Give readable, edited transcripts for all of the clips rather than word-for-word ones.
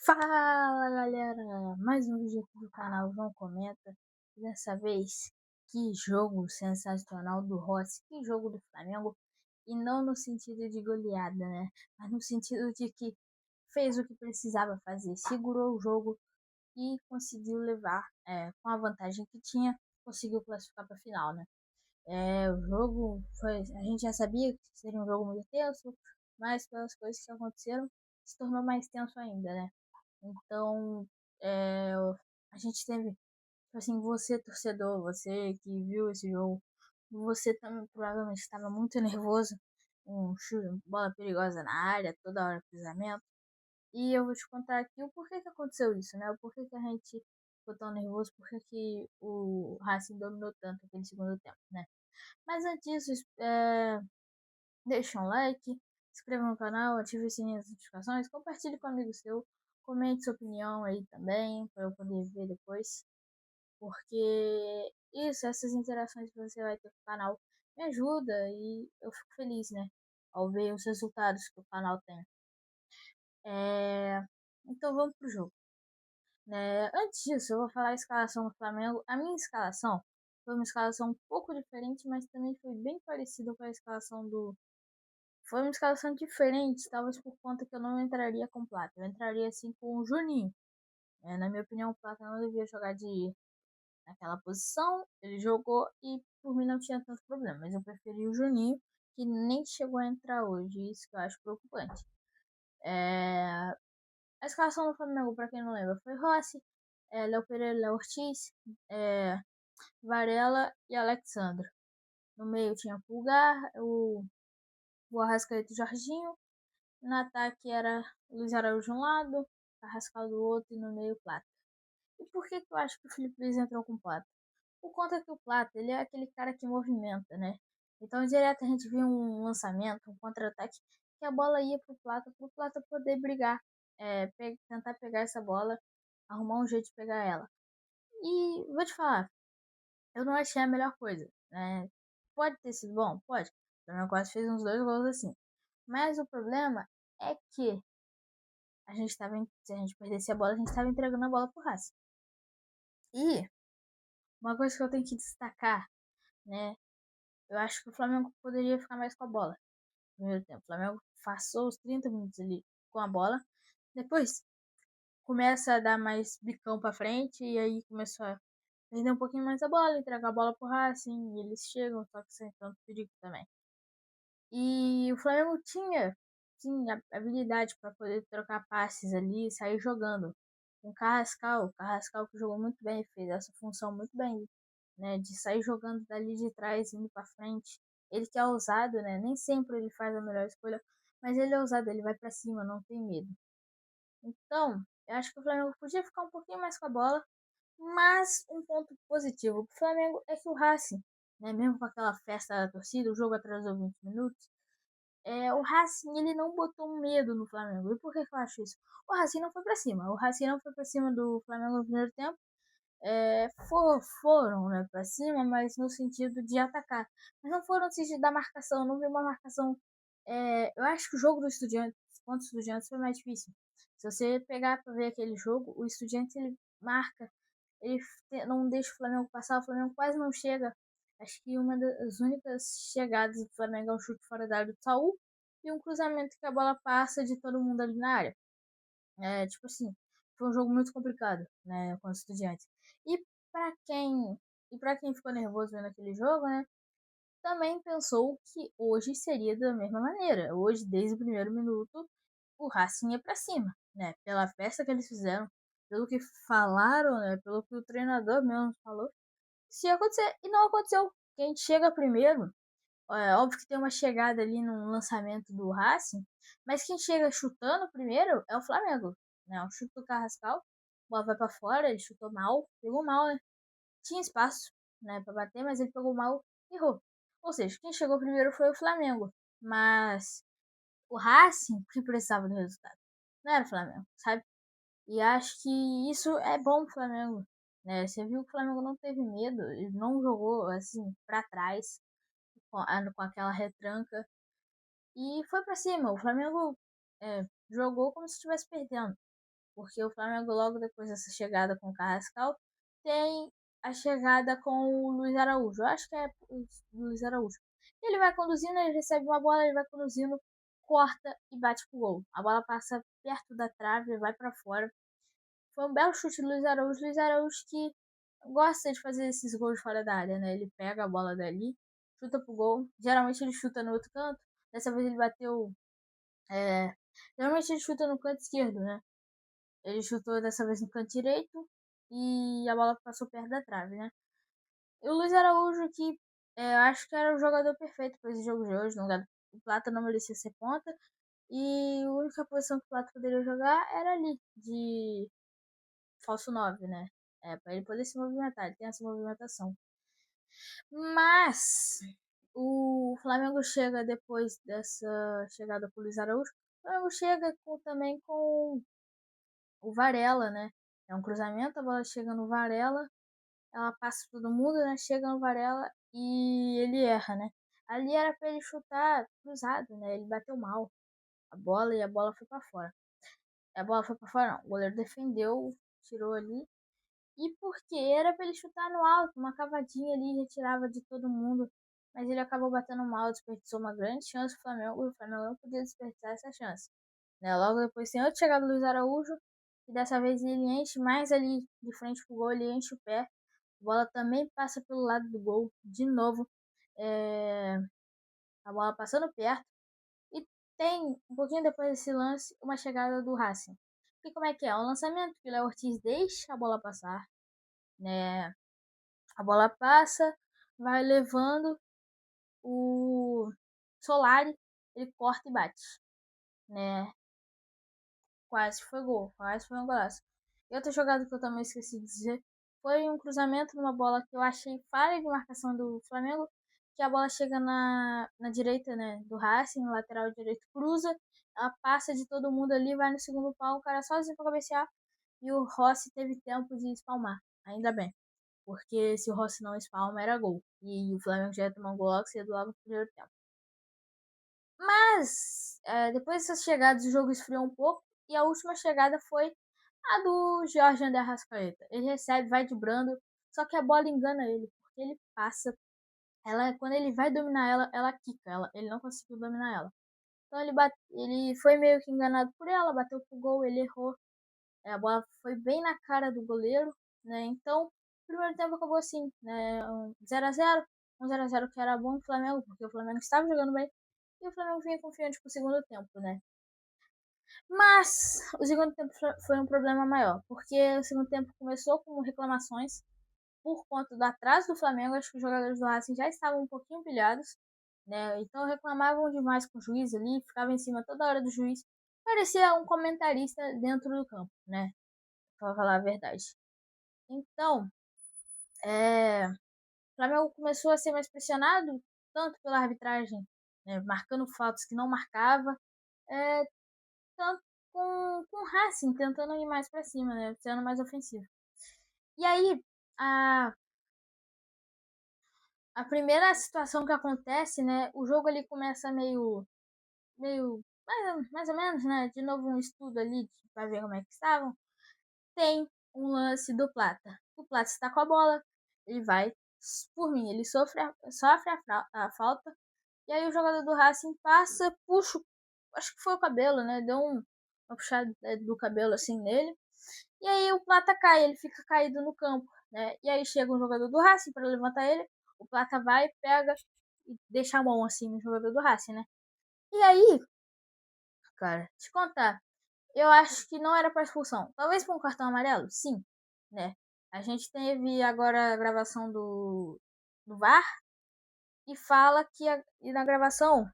Fala galera, mais um vídeo aqui do canal João Comenta. Dessa vez, que jogo sensacional do Rossi, que jogo do Flamengo. E não no sentido de goleada, né? Mas no sentido de que fez o que precisava fazer, segurou o jogo e conseguiu levar, com a vantagem que tinha, conseguiu classificar para a final, né? O jogo foi, a gente já sabia que seria um jogo muito tenso, mas pelas coisas que aconteceram, se tornou mais tenso ainda, né? Então, é, a gente teve, tipo assim, você torcedor, você que viu esse jogo, você também provavelmente estava muito nervoso, bola perigosa na área, toda hora cruzamento. E eu vou te contar aqui o porquê que aconteceu isso, né? O porquê que a gente ficou tão nervoso, porquê que o Racing dominou tanto aquele segundo tempo, né? Mas antes disso, deixa um like, se inscreva no canal, ative o sininho das notificações, compartilhe com um amigo seu, comente sua opinião aí também, para eu poder ver depois. Porque essas interações que você vai ter com o canal me ajuda e eu fico feliz, né? Ao ver os resultados que o canal tem. É... Então vamos pro jogo. Né? Antes disso, eu vou falar a escalação do Flamengo. A minha escalação foi uma escalação um pouco diferente, mas também foi bem parecida com a escalação do. Foi uma escalação diferente, talvez por conta que eu não entraria com o Plata. Eu entraria assim com o Juninho. Na minha opinião, o Plata não devia jogar naquela posição. Ele jogou e por mim não tinha tanto problema. Mas eu preferi o Juninho, que nem chegou a entrar hoje. Isso que eu acho preocupante. É, A escalação do Flamengo, para quem não lembra, foi Rossi, Léo Pereira, Léo Ortiz, é, Varela e Alexandre. No meio tinha Pulgar, o Arrascaeta e o Jorginho. No ataque era Luiz Araújo de um lado, Carrascal do outro e no meio Plata. E por que eu acho que o Felipe Luiz entrou com o Plata? Por conta que o Plata, ele é aquele cara que movimenta, né? Então, direto a gente viu um lançamento, um contra-ataque, que a bola ia pro Plata poder brigar, tentar pegar essa bola, arrumar um jeito de pegar ela. E vou te falar, eu não achei a melhor coisa, né? Pode ter sido bom? Pode. O Flamengo quase fez uns 2 gols assim. Mas o problema é que se a gente perdesse a bola, a gente estava entregando a bola pro Racing. E uma coisa que eu tenho que destacar, né? Eu acho que o Flamengo poderia ficar mais com a bola no primeiro tempo. O Flamengo passou os 30 minutos ali com a bola. Depois começa a dar mais bicão pra frente e aí começou a perder um pouquinho mais a bola, entregar a bola pro Racing e eles chegam, só que sem tanto perigo também. E o Flamengo tinha habilidade para poder trocar passes ali e sair jogando. Com o Carrascal que jogou muito bem, fez essa função muito bem, né, de sair jogando dali de trás, indo para frente. Ele que é ousado, né? Nem sempre ele faz a melhor escolha, mas ele é ousado, ele vai para cima, não tem medo. Então, eu acho que o Flamengo podia ficar um pouquinho mais com a bola, mas um ponto positivo pro Flamengo é que o Racing, né, mesmo com aquela festa da torcida, o jogo atrasou 20 minutos, o Racing ele não botou medo no Flamengo. E por que eu acho isso? O Racing não foi pra cima. O Racing não foi pra cima do Flamengo no primeiro tempo. Foram, né, pra cima, mas no sentido de atacar. Mas não foram no sentido da marcação. Não vi uma marcação. Eu acho que o jogo do Estudiantes contra o Estudiantes foi mais difícil. Se você pegar pra ver aquele jogo, o Estudiantes ele marca, ele não deixa o Flamengo passar, o Flamengo quase não chega. Acho que uma das únicas chegadas do Flamengo é um chute fora da área do Saul e um cruzamento que a bola passa de todo mundo ali na área. Tipo assim, foi um jogo muito complicado, né, com os Estudiantes. E para quem e para quem ficou nervoso vendo aquele jogo, né, também pensou que hoje seria da mesma maneira. Hoje, desde o primeiro minuto, o Racing ia para cima, né? Pela festa que eles fizeram, pelo que falaram, né? Pelo que o treinador mesmo falou, se ia acontecer. E não aconteceu. Quem chega primeiro, óbvio que tem uma chegada ali no lançamento do Racing, mas quem chega chutando primeiro é o Flamengo, né? O chute do Carrascal, a bola vai para fora, ele chutou mal, pegou mal, né? Tinha espaço, né, para bater, mas ele pegou mal e errou. Ou seja, quem chegou primeiro foi o Flamengo, mas o Racing que precisava do resultado. Não era o Flamengo, sabe? E acho que isso é bom pro Flamengo, né? Você viu que o Flamengo não teve medo, ele não jogou assim para trás com aquela retranca e foi para cima. O Flamengo jogou como se estivesse perdendo. Porque o Flamengo, logo depois dessa chegada com o Carrascal, tem a chegada com o Luiz Araújo. Eu acho que é o Luiz Araújo. Ele vai conduzindo, ele recebe uma bola, ele vai conduzindo, corta e bate pro gol. A bola passa perto da trave, vai para fora. Foi um belo chute do Luiz Araújo. Luiz Araújo que gosta de fazer esses gols fora da área, né? Ele pega a bola dali, chuta pro gol. Geralmente ele chuta no outro canto. Dessa vez ele bateu. É... Geralmente ele chuta no canto esquerdo, né? Ele chutou dessa vez no canto direito e a bola passou perto da trave, né? E o Luiz Araújo, que eu acho que era o jogador perfeito para esse jogo de hoje. No lugar do Plata não merecia ser ponta. E a única posição que o Plata poderia jogar era ali, de falso 9, né? Para ele poder se movimentar, ele tem essa movimentação. Mas o Flamengo chega depois dessa chegada com o Luiz Araújo. O Flamengo chega também com o Varela, né? É um cruzamento, a bola chega no Varela, ela passa por todo mundo, né? Chega no Varela e ele erra, né? Ali era para ele chutar cruzado, né? Ele bateu mal a bola e a bola foi para fora. A bola foi para fora, não. O goleiro defendeu, tirou ali. E porque era para ele chutar no alto, uma cavadinha ali, retirava de todo mundo. Mas ele acabou batendo mal, desperdiçou uma grande chance do Flamengo. E o Flamengo não podia desperdiçar essa chance. Né? Logo depois tem outra chegada do Luiz Araújo. E dessa vez ele enche mais ali de frente pro gol, ele enche o pé. A bola também passa pelo lado do gol. De novo, a bola passando perto. E tem, um pouquinho depois desse lance, uma chegada do Racing. E como é que é? O lançamento que o Léo Ortiz deixa a bola passar, né? A bola passa, vai levando o Solari, ele corta e bate, né? Quase foi gol, quase foi um golaço. E outra jogada que eu também esqueci de dizer foi um cruzamento numa bola que eu achei falha de marcação do Flamengo, que a bola chega na direita, né, do Racing, no lateral direito, cruza, ela passa de todo mundo ali, vai no segundo pau, o cara sozinho pra cabecear, e o Rossi teve tempo de espalmar, ainda bem. Porque se o Rossi não espalma, era gol. E o Flamengo já ia tomar um gol logo cedo, logo no primeiro tempo. Mas, depois dessas chegadas, o jogo esfriou um pouco. E a última chegada foi a do Jorge André Arrascaeta. Ele recebe, vai vibrando. Só que a bola engana ele. Porque ele passa. Quando ele vai dominar ela, ela quica. Ele não conseguiu dominar ela. Então ele foi meio que enganado por ela. Bateu pro gol, ele errou. A bola foi bem na cara do goleiro, né? Então, o primeiro tempo acabou assim, né? 0-0, um 0-0 que era bom pro Flamengo, porque o Flamengo estava jogando bem e o Flamengo vinha confiante pro segundo tempo, né? Mas o segundo tempo foi um problema maior, porque o segundo tempo começou com reclamações por conta do atraso do Flamengo. Acho que os jogadores do Racing já estavam um pouquinho pilhados, né? Então reclamavam demais com o juiz ali, ficava em cima toda hora do juiz. Parecia um comentarista dentro do campo, né? Pra falar a verdade. Então, o Flamengo começou a ser mais pressionado, tanto pela arbitragem, né, marcando faltas que não marcava, é, tanto com o Racing, tentando ir mais para cima, né, sendo mais ofensivo. E aí, a, a primeira situação que acontece, né, o jogo ali começa meio mais ou menos, né, de novo um estudo ali para ver como é que estavam. Tem um lance do Plata. O Plata está com a bola, ele vai, por mim, ele sofre a falta, e aí o jogador do Racing passa, puxa, acho que foi o cabelo, né? Deu uma puxada do cabelo assim nele, e aí o Plata cai, ele fica caído no campo, né? E aí chega um jogador do Racing para levantar ele, o Plata vai, pega e deixa a mão assim no jogador do Racing, né? E aí, cara, te contar, eu acho que não era para expulsão. Talvez para um cartão amarelo, sim, né? A gente teve agora a gravação do VAR e fala que e na gravação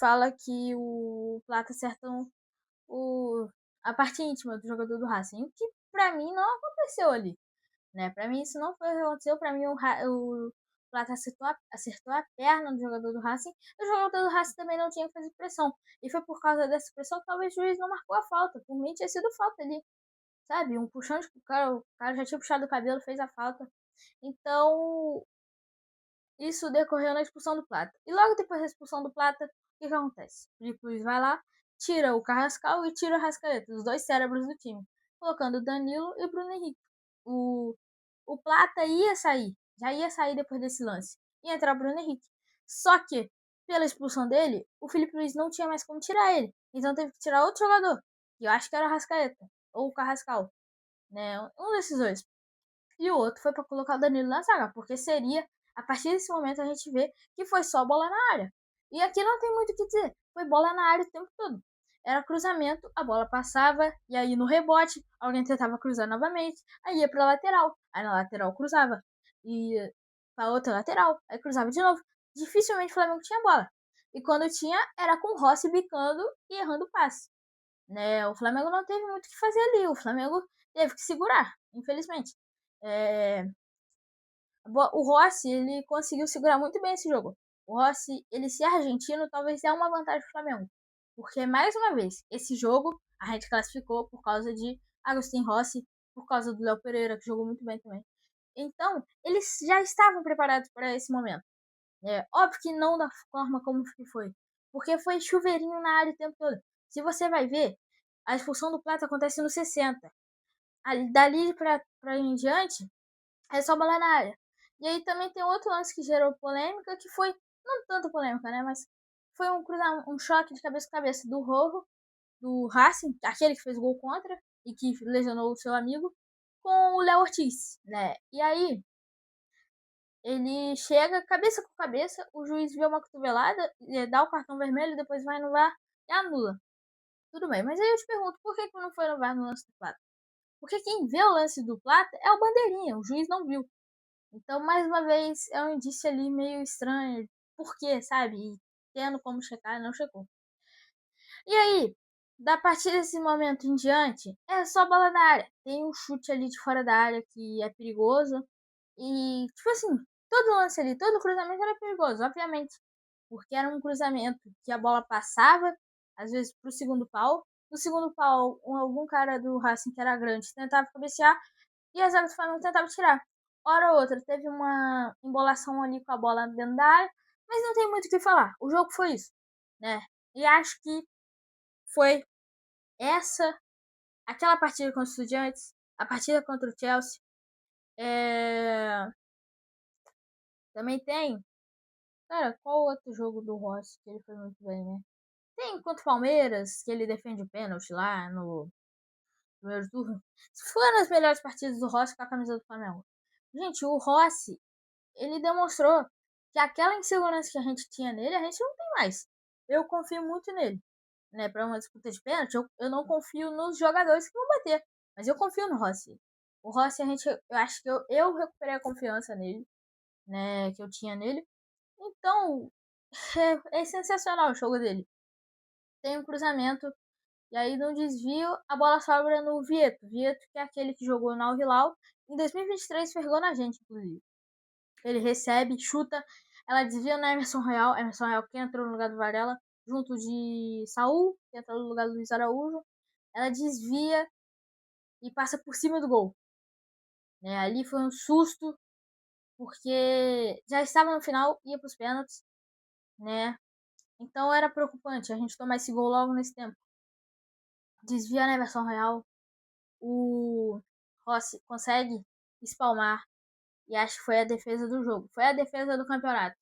fala que o Plata acerta a parte íntima do jogador do Racing, o que para mim não aconteceu ali, né? Para mim isso não foi o que aconteceu. Para mim o Plata acertou a perna do jogador do Racing. E o jogador do Racing também não tinha que fazer pressão. E foi por causa dessa pressão que talvez o juiz não marcou a falta. Por mim tinha sido falta ali. Sabe? Um puxão de o cara já tinha puxado o cabelo, fez a falta. Então, isso decorreu na expulsão do Plata. E logo depois da expulsão do Plata, o que acontece? O Felipe Luiz vai lá tira o Carrascal e tira o Arrascaeta, os dois cérebros do time, colocando Danilo e Bruno Henrique. O Plata ia sair, já ia sair depois desse lance, ia entrar o Bruno Henrique. Só que, pela expulsão dele, o Felipe Luiz não tinha mais como tirar ele, então teve que tirar outro jogador, que eu acho que era o Arrascaeta, ou o Carrascal, né, um desses dois. E o outro foi para colocar o Danilo na zaga, porque seria, a partir desse momento a gente vê que foi só bola na área. E aqui não tem muito o que dizer, foi bola na área o tempo todo. Era cruzamento, a bola passava, e aí no rebote, alguém tentava cruzar novamente, aí ia pra lateral, aí na lateral cruzava, e pra outra lateral, aí cruzava de novo. Dificilmente o Flamengo tinha bola. E quando tinha, era com o Rossi bicando e errando o passe. Né? O Flamengo não teve muito o que fazer ali, o Flamengo teve que segurar, infelizmente. É, o Rossi, ele conseguiu segurar muito bem esse jogo. O Rossi, ele ser argentino, talvez dê uma vantagem pro Flamengo. Porque, mais uma vez, esse jogo a gente classificou por causa de Agustin Rossi, por causa do Léo Pereira, que jogou muito bem também. Então, eles já estavam preparados para esse momento. Óbvio que não da forma como que foi. Porque foi chuveirinho na área o tempo todo. Se você vai ver, a expulsão do Plata acontece no 60. Dali pra em diante, é só bola na área. E aí também tem outro lance que gerou polêmica, que foi, não tanto polêmica, né? Mas foi um choque de cabeça com cabeça do Rojo, do Racing, aquele que fez gol contra e que lesionou o seu amigo, com o Léo Ortiz, né? E aí, ele chega cabeça com cabeça, o juiz vê uma cotovelada, dá o cartão vermelho, depois vai no VAR e anula. Tudo bem, mas aí eu te pergunto, por que não foi no VAR no lance do Plata? Porque quem vê o lance do Plata é o Bandeirinha, o juiz não viu. Então, mais uma vez, é um indício ali meio estranho. Por quê, sabe? E tendo como checar, não checou. E aí, da partir desse momento em diante, é só bola na área. Tem um chute ali de fora da área que é perigoso. E, tipo assim, todo lance ali, todo cruzamento era perigoso, obviamente. Porque era um cruzamento que a bola passava, às vezes, pro segundo pau. No segundo pau, algum cara do Racing que era grande tentava cabecear e a zaga do Flamengo tentava tirar. Hora ou outra, teve uma embolação ali com a bola dentro da área, mas não tem muito o que falar. O jogo foi isso, né? E acho que foi essa, aquela partida contra os Estudiantes, a partida contra o Chelsea. Também tem. Cara, qual outro jogo do Rossi que ele foi muito bem, né? Tem contra o Palmeiras, que ele defende o pênalti lá no primeiro turno. Foram as melhores partidas do Rossi com a camisa do Flamengo. Gente, o Rossi, ele demonstrou que aquela insegurança que a gente tinha nele, a gente não tem mais. Eu confio muito nele. Né, para uma disputa de pênalti, eu não confio nos jogadores que vão bater. Mas eu confio no Rossi. O Rossi, eu acho que eu recuperei a confiança nele, né, que eu tinha nele. Então, é sensacional o jogo dele. Tem um cruzamento, e aí no desvio, a bola sobra no Vieto. Vieto, que é aquele que jogou no Al Hilal. Em 2023, fergou na gente, inclusive. Ele recebe, chuta, ela desvia na Emerson Royal. Emerson Royal que entrou no lugar do Varela, junto de Saul, que entrou no lugar do Luiz Araújo. Ela desvia e passa por cima do gol. Né? Ali foi um susto, porque já estava no final, ia para os pênaltis, né? Então era preocupante a gente tomar esse gol logo nesse tempo. Desvia na Emerson Royal, o Rossi consegue espalmar, e acho que foi a defesa do jogo. Foi a defesa do campeonato.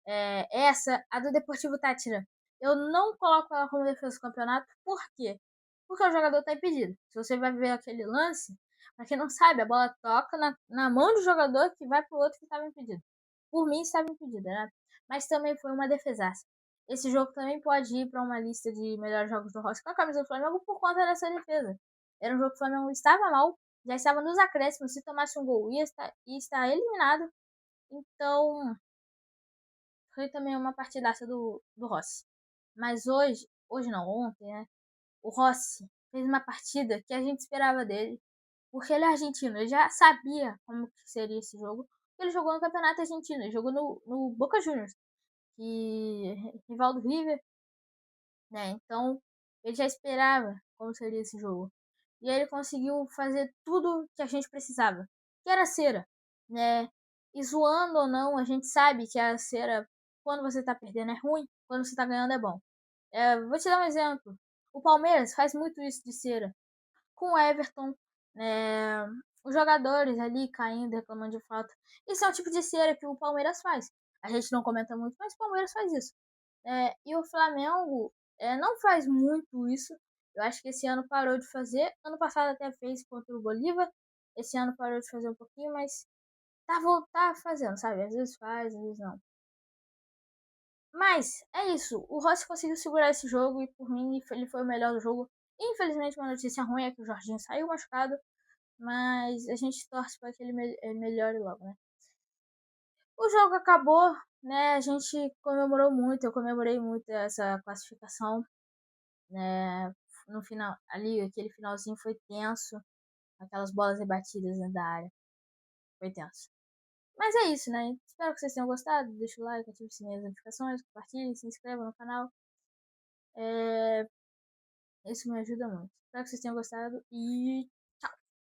Essa, a do Deportivo Tátira, eu não coloco ela como defesa do campeonato. Por quê? Porque o jogador tá impedido. Se você vai ver aquele lance, pra quem não sabe, a bola toca na mão do jogador que vai pro outro que estava impedido. Por mim, estava impedido, né? Mas também foi uma defesaça. Esse jogo também pode ir para uma lista de melhores jogos do Rossi com a camisa do Flamengo por conta dessa defesa. Era um jogo que o Flamengo estava mal, já estava nos acréscimos. Se tomasse um gol, ia estar eliminado. Então, foi também uma partidaça do Rossi. Mas hoje não, ontem, né? O Rossi fez uma partida que a gente esperava dele, porque ele é argentino, ele já sabia como que seria esse jogo. Ele jogou no Campeonato Argentino, ele jogou no Boca Juniors, que rival do River, né? Então, ele já esperava como seria esse jogo. E aí ele conseguiu fazer tudo que a gente precisava, que era cera, né? E zoando ou não, a gente sabe que a cera, quando você tá perdendo é ruim, quando você tá ganhando é bom. Vou te dar um exemplo. O Palmeiras faz muito isso de cera. Com o Everton, os jogadores ali caindo, reclamando de falta. Isso é um tipo de cera que o Palmeiras faz. A gente não comenta muito, mas o Palmeiras faz isso. E o Flamengo não faz muito isso. Eu acho que esse ano parou de fazer. Ano passado até fez contra o Bolívar. Esse ano parou de fazer um pouquinho, mas tá fazendo, sabe? Às vezes faz, às vezes não. Mas é isso. O Rossi conseguiu segurar esse jogo e por mim ele foi o melhor do jogo. Infelizmente, uma notícia ruim é que o Jorginho saiu machucado, mas a gente torce para que ele melhore logo, né? O jogo acabou, né? A gente comemorou muito, eu comemorei muito essa classificação, né? No final, ali, aquele finalzinho foi tenso, aquelas bolas rebatidas dentro da área, foi tenso. Mas é isso, né? Espero que vocês tenham gostado. Deixa o like, ative o sininho das notificações, compartilhe, se inscreva no canal. Isso me ajuda muito. Espero que vocês tenham gostado e